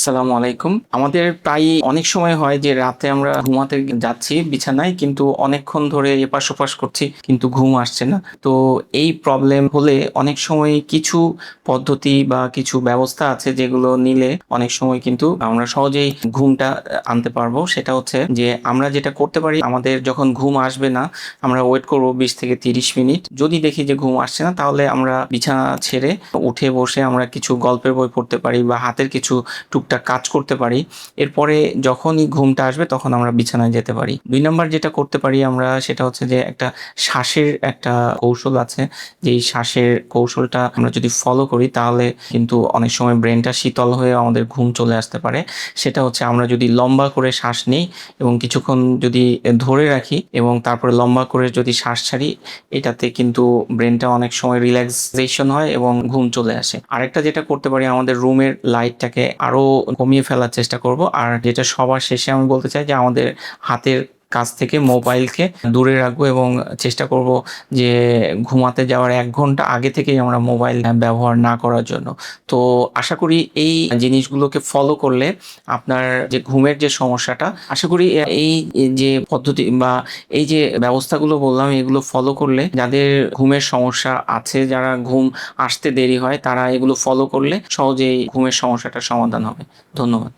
আসসালামু আলাইকুম। আমাদের প্রায়ই অনেক সময় হয় যে রাতে আমরা ঘুমাতে যাচ্ছি বিছানায়, কিন্তু অনেকক্ষণ ধরে এপাশ-ওপাশ করছি কিন্তু ঘুম আসছে না। তো এই প্রবলেম হলে অনেক সময় কিছু পদ্ধতি বা কিছু ব্যবস্থা আছে যেগুলো নিলে অনেক সময় কিন্তু আমরা সহজেই ঘুমটা আনতে পারবো। সেটা হচ্ছে যে আমরা যেটা করতে পারি, আমাদের যখন ঘুম আসবে না আমরা ওয়েট করব ২০ থেকে ৩০ মিনিট। যদি দেখি যে ঘুম আসছে না, তাহলে আমরা বিছানা ছেড়ে উঠে বসে আমরা কিছু গল্পের বই পড়তে পারি বা হাতের কিছু টুকটাক কাজ করতে পারি। এরপরে যখনই ঘুমটা আসবে তখন আমরা বিছানায় যেতে পারি। ২ নাম্বার যেটা করতে পারি আমরা, সেটা হচ্ছে যে একটা শ্বাসের একটা কৌশল আছে। যেই শ্বাসের কৌশলটা আমরা যদি ফলো করি তাহলে কিন্তু অনেক সময় ব্রেনটা শীতল হয়ে আমাদের ঘুম চলে আসতে পারে। সেটা হচ্ছে আমরা যদি লম্বা করে শ্বাস নিই এবং কিছুক্ষণ যদি ধরে রাখি এবং তারপরে লম্বা করে যদি শ্বাস ছাড়ি, এটাতে কিন্তু ব্রেনটা অনেক সময় রিল্যাক্সেশন হয় এবং ঘুম চলে আসে। আরেকটা যেটা করতে পারি, আমাদের রুমের লাইটটাকে আরো কমিয়ে ফেলার চেষ্টা করব। আর যেটা সবার শেষে আমি বলতে চাই যে আমাদের হাতের কাছ থেকে মোবাইলকে দূরে রাখবো এবং চেষ্টা করব যে ঘুমাতে যাওয়ার ১ ঘন্টা আগে থেকেই আমরা মোবাইল ব্যবহার না করার জন্য। তো আশা করি এই জিনিসগুলোকে ফলো করলে আপনার যে ঘুমের যে সমস্যাটা, আশা করি এই যে পদ্ধতি বা এই যে ব্যবস্থাগুলো বললাম, এগুলো ফলো করলে যাদের ঘুমের সমস্যা আছে, যারা ঘুম আসতে দেরি হয়, তারা এগুলো ফলো করলে সহজেই ঘুমের সমস্যাটার সমাধান হবে। ধন্যবাদ।